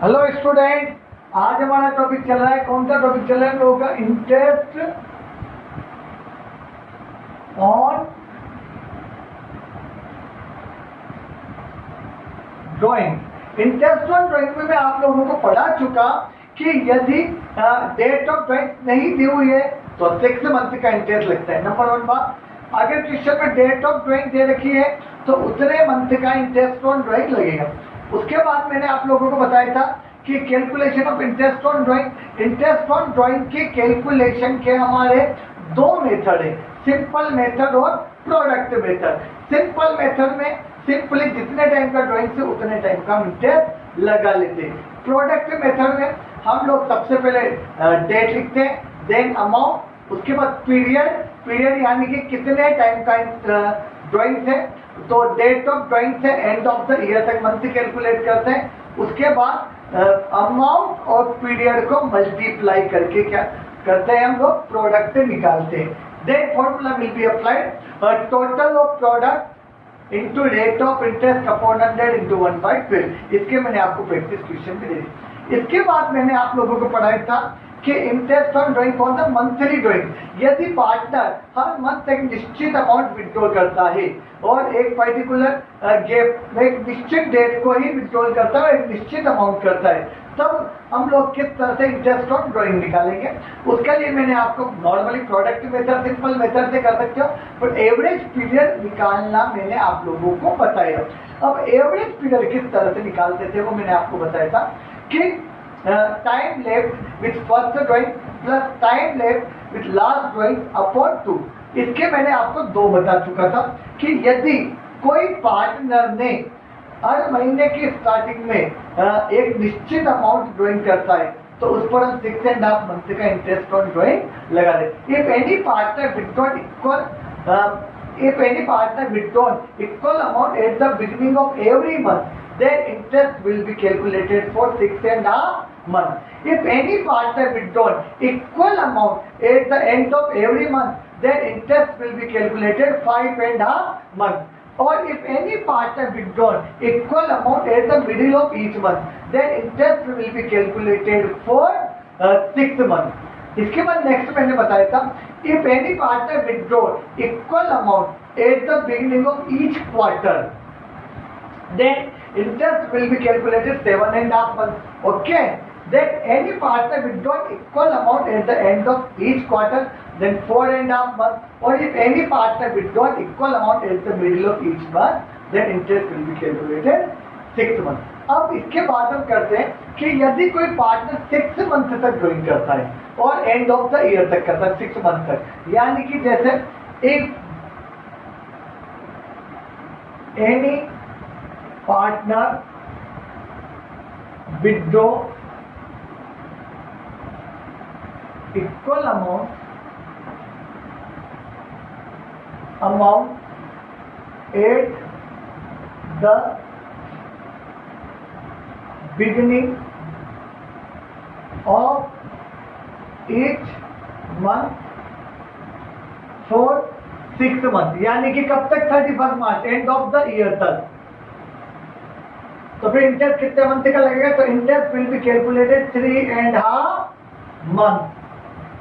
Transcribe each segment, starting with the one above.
Hello student, आज हमारा topic चल रहा है। कौन सा टॉपिक चल रहा है हम लोगों का? Interest on drawing. Interest on drawing में मैं आप लोगों को पढ़ा चुका कि यदि डेट ऑफ ड्राइंग नहीं दी हुई है तो 6 मंथ का इंटरेस्ट लगता है। नंबर 1 बात, अगर क्वेश्चन में डेट ऑफ ड्राइंग दे रखी है तो उतने मंथ का इंटरेस्ट ऑन ड्राइंग लगेगा। उसके बाद मैंने आप लोगों को बताया था कि calculation of interest on drawing. Interest on drawing के कैलकुलेशन के हमारे 2 मेथड है, सिंपल मेथड और प्रोडक्ट मेथड। सिंपल मेथड में सिंपली जितने टाइम का ड्राइंग से उतने टाइम का इंटरेस्ट लगा लेते हैं। प्रोडक्ट मेथड में हम लोग सबसे पहले डेट लिखते हैं, देन अमाउंट, उसके बाद पीरियड यानी कि कितने टाइम का ड्राइंग है तो डेट ऑफ ड्राइंग से एंड ऑफ द ईयर तक मंथ कैलकुलेट करते हैं। उसके बाद अमाउंट और पीरियड को मल्टीप्लाई करके क्या करते हैं, हम लोग प्रोडक्ट निकालते हैं। Then formula will be applied, total of product into rate of interest upon 100 into 1/12। इसके मैंने आपको प्रैक्टिस क्वेश्चन भी दे दी। इसके बाद मैंने आप लोगों को पढ़ाया था कि इंटरेस्ट ऑन ड्राइंग कौन सा? Monthly drawing. यदि पार्टनर हर मंथ एक निश्चित अमाउंट विड्रॉ करता है और एक पर्टिकुलर गैप एक निश्चित डेट को ही विड्रॉ करता है, एक निश्चित अमाउंट करता है, तब हम लोग किस तरह से इंटरेस्ट ऑन ड्राइंग निकालेंगे। उसके लिए मैंने आपको normally product method simple method से कर सकते हो, बट एवरेज पीरियड निकालना मैंने आप लोगों को बताया। अब एवरेज पीरियड किस तरह से निकालते थे वो मैंने आपको बताया था कि time left with first drawing plus time left with last drawing upon 2। इसके मैंने आपको 2 बता चुका था कि यदि कोई पार्टनर ने हर महीने की स्टार्टिंग में एक निश्चित अमाउंट ड्राइंग करता है तो उस पर हम 6.5 मंथ का इंटरेस्ट ऑन ड्राइंग लगा दे। If any partner withdrawn equal amount at the beginning of every month, then interest will be calculated for 6.5 months. If any partner withdrawn equal amount at the end of every month, then interest will be calculated 5.5 months. Or if any partner withdrawn equal amount at the middle of each month, then interest will be calculated for 6 months. इसके बाद next मैंने बताया था, if any partner withdraw equal amount at the beginning of each quarter, then interest will be calculated 7.5 months. Okay, then any partner withdraw equal amount at the end of each quarter, then 4.5 months. और if any partner withdraw equal amount at the middle of each month, then interest will be calculated 6 months. अब इसके बाद हम करते हैं कि यदि कोई पार्टनर 6 मंथ तक ड्राइंग करता है और एंड ऑफ द ईयर तक करता है 6 मंथ तक, यानी कि जैसे एक any partner withdraw equal amount at the beginning of each month for 6 months, यानी कि कब तक? 31 मार्च, एंड ऑफ द ईयर तक। तो फिर इंटरेस्ट कितने मंथ का लगेगा? तो interest will be calculated 3.5 month.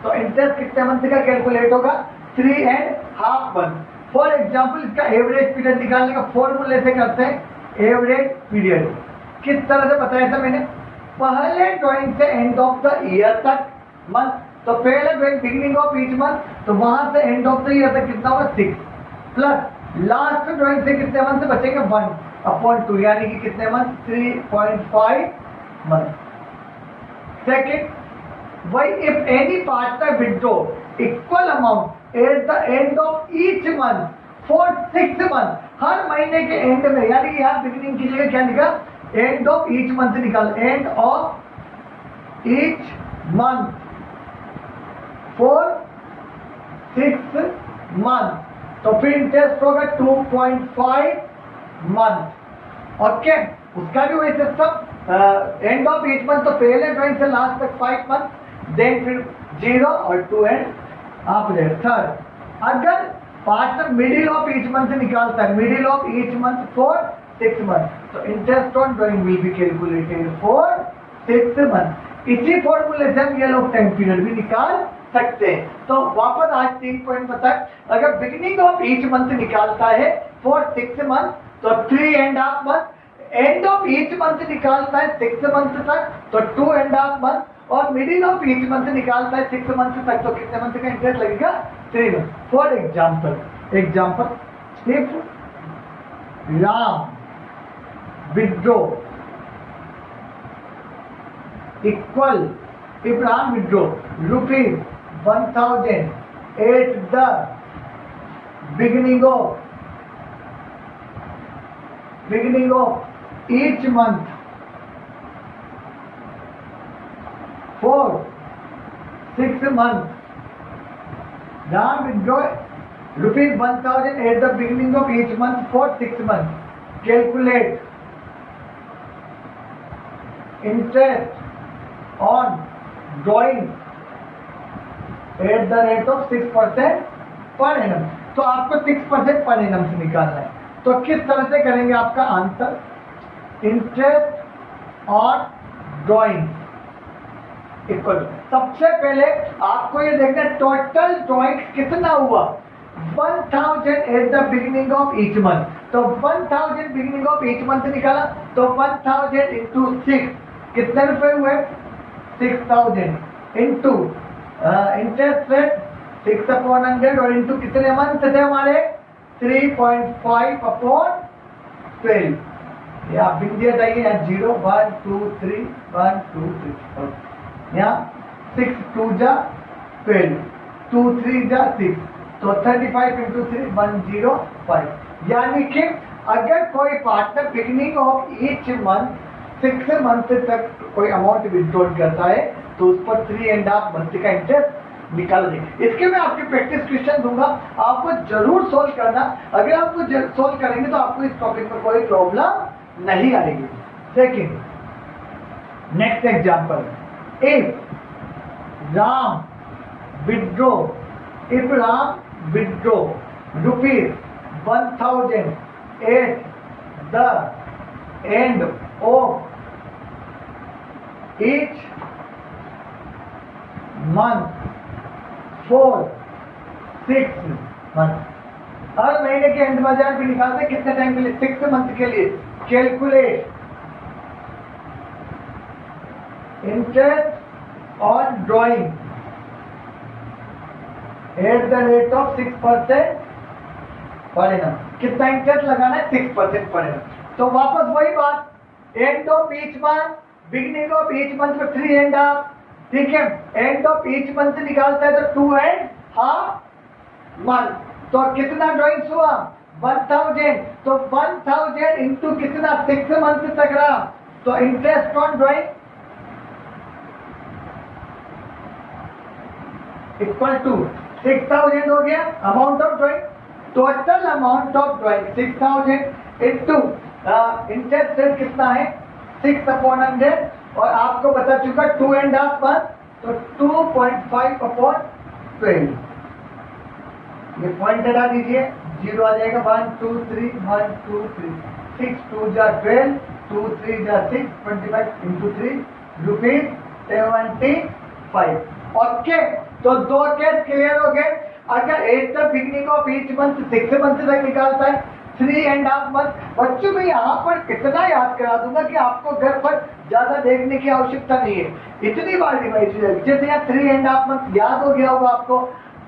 तो इंटरेस्ट कितने मंथ का कैलकुलेट होगा? 3.5 मंथ। फॉर एग्जाम्पल इसका एवरेज पीरियड निकालने का फॉर्मूले से करते हैं। एवरेज पीरियड किस तरह से बताया था मैंने? पहले ड्राइंग से एंड ऑफ द ईयर तक मंथ, तो पहले drawing beginning of each month, तो वहां से एंड ऑफ द ईयर तक कितना होगा? 6 प्लस लास्ट ड्राइंग से कितने मंथ से बचेंगे? 1/2, यानी कि कितने मंथ? 3.5 मंथ। सेकेंड, वही if any partner withdraw equal amount at the end of each month for 6 month, हर महीने के एंड में, यानी कि यहाँ बिगिनिंग की जगह क्या लिखा? एंड ऑफ ईच मंथ निकाल, and of each month for 6 month, तो फिर इंटरेस्ट होगा 2.5 मंथ। ओके, उसका भी वही system, and of each month, तो पहले ड्राइंग से लास्ट तक 5 मंथ, देन फिर 0 और 2 एंड आप थर्ड। अगर partner middle of each month निकालता है, middle of each month for 6 months, so interest on drawing will be calculated for 6 month. इसी फॉर्मूले से हम ये लोग टाइम पीरियड भी निकाल सकते हैं। तो वापस आज 3 पॉइंट बताए, अगर बिगिनिंग ऑफ ईच मंथ निकालता है फॉर 6 मंथ तो 3.5 month, end of each month निकालता है 6 मंथ तक तो 2.5 मंथ, और मिडिल ऑफ ईच मंथ निकालता है 6 मंथ तक तो कितने मंथ का इंटरेस्ट लगेगा? 3 month. For example if Ram withdraw equal, if Ram withdraw rupees 1000 at the beginning of each month for 6 months, Ram withdraw rupees 1000 at the beginning of each month for 6 months. Calculate interest on drawing at the rate of 6% per annum। तो आपको 6% per annum से निकालना है। तो किस तरह से करेंगे आपका answer? Interest on drawing equal, सबसे पहले आपको ये देखना टोटल ड्रॉइंग कितना हुआ, 1000 eight the beginning of each month. तो 1000 बिगिनिंग ऑफ ईच मंथ निकाला तो 1000 इंटू 6 कितने रुपए हुए? 6000 इंटू इंटरेस्ट रेट 6/100 और इंटू कितने मंथ थे हमारे? 3.5/12। या बिंदिया जाइए यहाँ 0 1 2 3 1 2 3, यहाँ 6 2 जा 12 2 3 जा 6 तो 35 इंटू 3 105। यानी कि अगर कोई partner beginning of each month 6 month तक कोई अमाउंट विड्रॉल करता है तो उस पर 3.5 मंथ का इंटरेस्ट निकाल देंगे। इसके मैं आपके प्रैक्टिस क्वेश्चन दूंगा, आपको जरूर सोल्व करना। अगर आपको सोल्व करेंगे तो आपको इस टॉपिक पर कोई प्रॉब्लम नहीं आएगी। Second, next example, if Ram withdraw rupees 1000 eight the end of each month for 6 months। हर महीने के एंड में हजार भी निकालते हैं, कितने टाइम के लिए? 6 मंथ के लिए। Calculate interest on drawing at the rate of 6% per annum. कितना इंटरेस्ट लगाना है? 6% पर एनम। तो वापस वही बात, and of each month, beginning of each month में 3.5, ठीक है। एंड ऑफ ईच मंथ निकालता है तो 2.5 मंथ। तो कितना ड्रॉइंग्स हुआ? 1000। तो 1000 इंटू कितना? 6 मंथ तक रहा तो interest on drawing equal to 6000 हो गया amount of drawing. Total amount of drawing 6000 into interest rate कितना है? 6/100 और आपको बता चुका 2.5 मंथ तो 2.5/12। ये पॉइंट हटा दीजिए, 0 आ जाएगा। 1 2 3 1 2 3 6 2 जा 12 2 3 जा 6 25 इंटू 3 रुपीज 75। ओके, तो दो केस क्लियर हो गए। अगर eight the beginning of each month 6 month तक निकालता है 3.5 मंथ। बच्चों में यहाँ पर इतना याद करा दूंगा कि आपको घर पर ज्यादा देखने की आवश्यकता नहीं है, इतनी बार रिवाइज हो जाएगी। जैसे यहाँ 3.5 मंथ याद हो गया होगा आपको,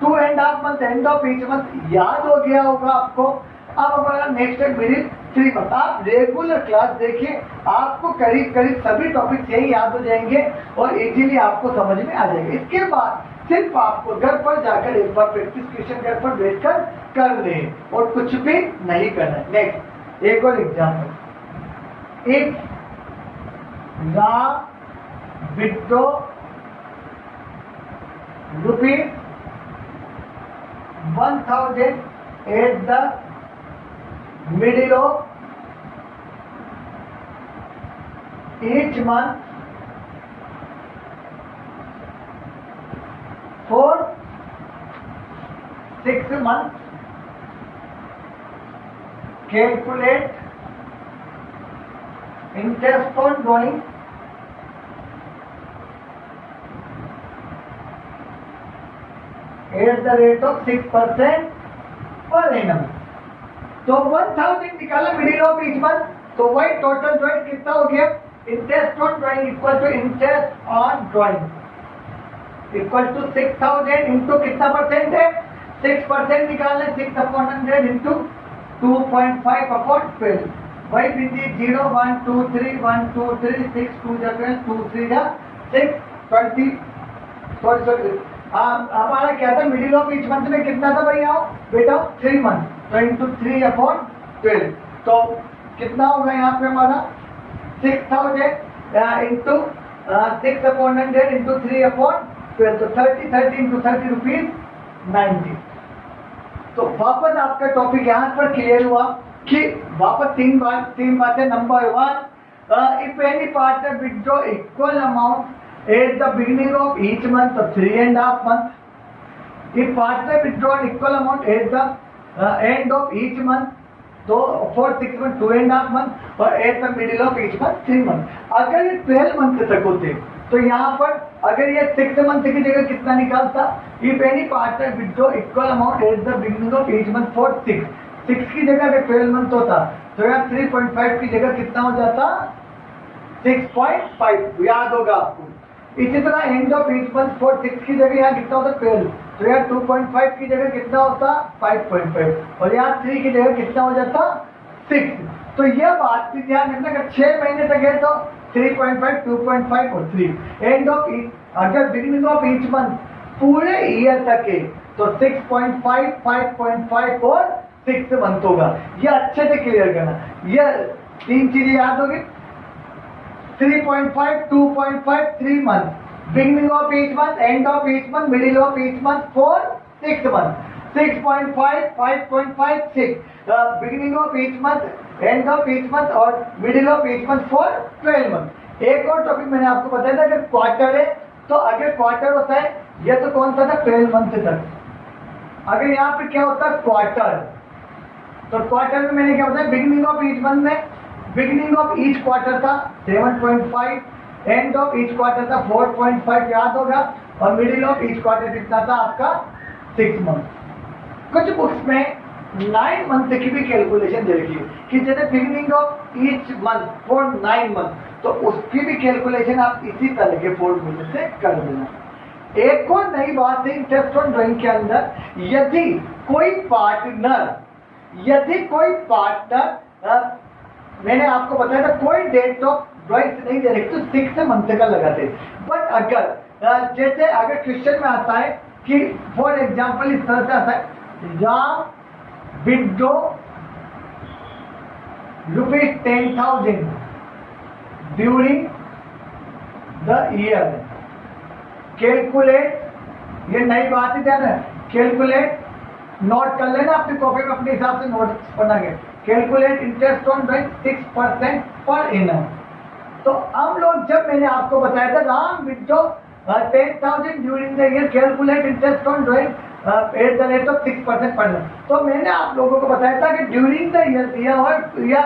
2.5 month end of each month याद हो गया होगा आपको। अब हमारा नेक्स्ट है मिडिल 3 मंथ। आप रेगुलर क्लास देखिए, आपको करीब करीब सभी टॉपिक्स यही याद हो जाएंगे और इजीली आपको समझ में आ जाएंगे। इसके बाद सिर्फ आपको घर पर जाकर एक बार प्रैक्टिस क्वेश्चन घर पर बैठकर कर ले और कुछ भी नहीं करना। नेक्स्ट एक और example, if Ram withdraw rupees 1000 eight the middle of each month for 6 months, calculate interest on drawing at the rate of 6% per annum. तो 1000 निकाला मिडिल ऑफ ईच मंथ, तो वही टोटल ड्राइंग कितना हो गया, interest on drawing equal to interest on drawing equal to 6000 into कितना percent है, 6% निकालना, 6/100 इंटू 2.5 अपॉन 12। वही विधि 0 1 2 3 1 2 3 6 2 12 2 3 6 20 सॉरी हमारा क्या था, मिडिल ऑफ ईच मंथ में कितना था भैया बेटा, 3 मंथ, तो इंटू 3/12। तो कितना होगा यहाँ पे हमारा 6000 इंटू 6/100 इंटू 3/12, तो 30 इंटू 30 रुपीज 90। तो वापस आपका टॉपिक यहाँ पर क्लियर हुआ कि वापस तीन बातें। Number 1, if any partner withdraw equal amount at the beginning of each month, तो 3.5 months। If partner withdraw equal amount at the end of each month, तो फॉर 6 months 2.5 months, और eight the middle of each month 3 months। अगर ये 12 month तक होते तो यहाँ पर अगर ये 6 मंथ की जगह कितना निकालता, if any partner withdraw equal amount at the beginning of each month for 6 की जगह अगर 12 मंथ होता तो यहाँ 3.5 की जगह कितना हो जाता, 6.5, याद होगा आपको। इसी तरह and of each month for 6 की जगह यहाँ कितना होता 12, तो यहाँ 2.5 की जगह कितना होता 5.5, और यहाँ 3 की जगह कितना हो जाता 6। तो यह बात भी ध्यान रखना, अगर 6 महीने तक है तो 3.5 2.5 और 3। एंड ऑफ ईच, अगर बिगिनिंग ऑफ ईच मंथ पूरे ईयर तक है तो 6.5 5.5 और 6 मंथ होगा। यह अच्छे से क्लियर करना, यह 3 चीजें याद होगी। 3.5 2.5 3 months, beginning of each month, end of each month, middle of each month for 6 months। 6.5 5.5 6, beginning of each month, end of each month और middle of each month for 12 months। एक और टॉपिक मैंने आपको बताया था, अगर क्वार्टर है तो अगर क्वार्टर होता है यह तो कौन सा था 12 मंथ तक। अगर यहाँ पे क्या होता है क्वार्टर, तो क्वार्टर में मैंने क्या बताया, बिगिनिंग ऑफ ईच मंथ में बिगिनिंग ऑफ ईच क्वार्टर था 7.5, एंड ऑफ ईच क्वार्टर था 4.5, याद होगा, और मिडिल ऑफ ईच क्वार्टर कितना था आपका 6 मंथ। कुछ बुक्स में 9 मंथ की भी कैलकुलेशन दे रखी है कि जैसे beginning of each month for 9 month, तो उसकी भी कैलकुलेशन आप इसी तरह के फॉर्मूले से कर देना। एक और नई बात है इंटरेस्ट ऑन ड्राइंग के अंदर, यदि कोई पार्टनर मैंने आपको बताया था कोई डेट ऑफ ड्राइंग नहीं दे रही तो 6 मंथ का लगाते। बट अगर जैसे अगर क्वेश्चन में आता है कि फॉर एग्जांपल इस तरह से आता है, Ram withdraw ₹10,000 during the year, calculate, ये नई बात है ध्यान, कैलकुलेट, नोट कर लेना अपनी कॉपी में अपने हिसाब से नोट बनाएंगे, calculate interest on drawing 6% per annum. तो हम लोग जब मैंने आपको बताया था Ram withdraw 10,000 during the year, calculate interest on drawing at the rate of 6% per annum, तो मैंने आप लोगों को बताया था कि ड्यूरिंग द ईयर दिया हुआ या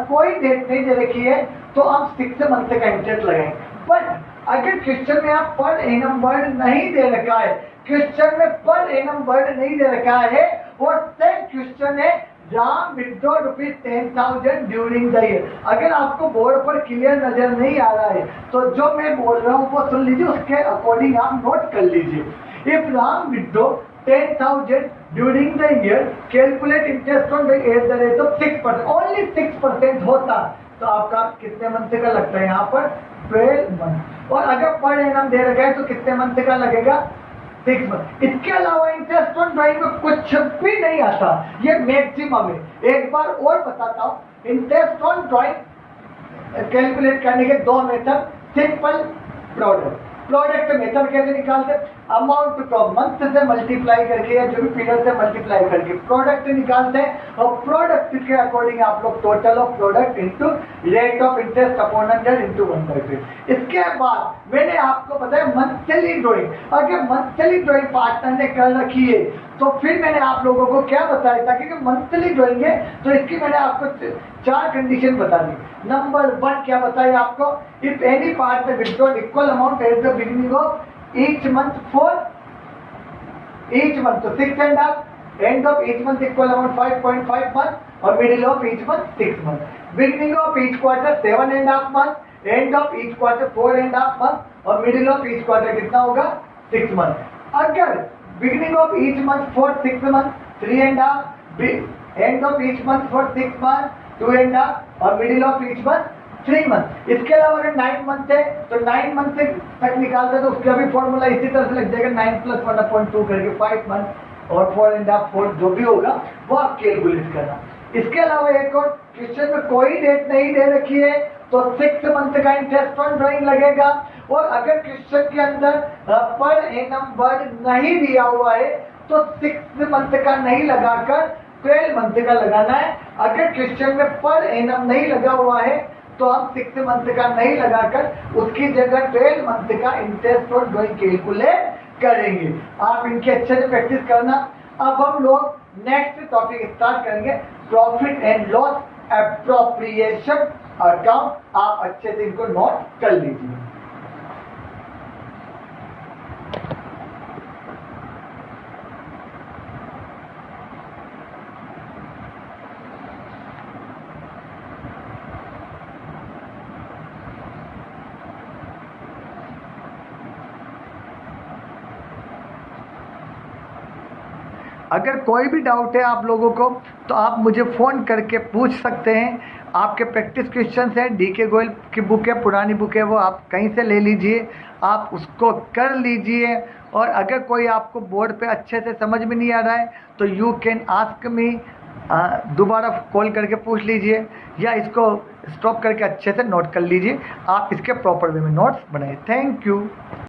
कोई डेट नहीं दे रखी है तो हम 6 मंथ का इंटरेस्ट लगाएंगे। बट अगर क्वेश्चन में आप पर एनम वर्ड नहीं दे रखा है, क्वेश्चन में पर एनम वर्ड नहीं दे रखा है और सेम क्वेश्चन है Ram withdraw ₹10,000 during the year, अगर आपको बोर्ड पर क्लियर नजर नहीं आ रहा है तो जो मैं बोल रहा हूँ वो सुन लीजिए, उसके अकॉर्डिंग आप नोट कर लीजिए। If Ram withdraw 10,000 during the year, calculate interest on at the rate of 6%, only 6% होता तो आपका कितने मंथ का लगता है यहाँ पर 12 मंथ, और अगर पर एनम दे रखा है तो कितने मंथ का लगेगा 6 मंथ। इसके अलावा इंटरेस्ट ऑन ड्राइंग में कुछ भी नहीं आता, ये मैक्सिमम है। एक बार और बताता हूँ, इंटरेस्ट ऑन ड्राइंग कैलकुलेट करने के 2 मेथड, सिंपल प्रोडक्ट मेथड कैसे निकालते, अमाउंट को मंथ से मल्टीप्लाई करके या जो भी पीरियड से मल्टीप्लाई करके प्रोडक्ट निकालते हैं, और प्रोडक्ट के अकॉर्डिंग आप लोग total of product into rate of interest upon 100 into 1/5। इसके बाद मैंने आपको बताया मंथली ड्राइंग, अगर मंथली ड्राइंग पार्टनर ने कर रखी है तो फिर मैंने आप लोगों को क्या बताया था कि मंथली ड्राइंग है तो इसकी मैंने आपको 4 कंडीशन बता दी। नंबर 1 क्या बताया आपको, if any partner withdraw equal amount at the beginning of each month for each month तो 6.5, end of each month equal amount 5.5 month और middle of each month 6 month. Beginning of each quarter 7.5 month, end of each quarter 4.5 month और middle of each quarter कितना होगा 6 month. अगर beginning of each month for 6 month 3.5, end of each month for 6 month 2.5 और middle of each month 3 month. इसके अलावा अगर 9 month है तो 9 मंथ से तक निकालते हैं तो उसका भी फॉर्मूला इसी तरह से लग जाएगा 9 + 1/2 करके 5 मंथ और 4.5 4 जो भी होगा वो आप कैलकुलेट करना। इसके अलावा एक और क्वेश्चन में कोई डेट नहीं दे रखी है तो 6 मंथ का इंटरेस्ट ऑन ड्राइंग लगेगा। और अगर क्वेश्चन के अंदर पर एनम वर्ड नहीं दिया हुआ है तो 6 मंथ का नहीं लगाकर 12 मंथ का लगाना है। अगर क्वेश्चन में पर एनम नहीं लगा हुआ है तो हम 6 मंथ का नहीं लगाकर उसकी जगह 12 मंथ का इंटरेस्ट और ड्राइंग कैलकुलेट करेंगे। आप इनके अच्छे से प्रैक्टिस करना। अब हम लोग नेक्स्ट टॉपिक स्टार्ट करेंगे, profit and loss appropriation account. आप अच्छे से इनको नोट कर लीजिए। अगर कोई भी डाउट है आप लोगों को तो आप मुझे फ़ोन करके पूछ सकते हैं। आपके प्रैक्टिस क्वेश्चंस हैं, डीके गोयल की बुक है, पुरानी बुक है, वो आप कहीं से ले लीजिए, आप उसको कर लीजिए। और अगर कोई आपको बोर्ड पे अच्छे से समझ में नहीं आ रहा है तो यू कैन आस्क मी, दोबारा कॉल करके पूछ लीजिए या इसको स्टॉप करके अच्छे से नोट कर लीजिए। आप इसके प्रॉपर वे में नोट्स बनाइए। Thank you.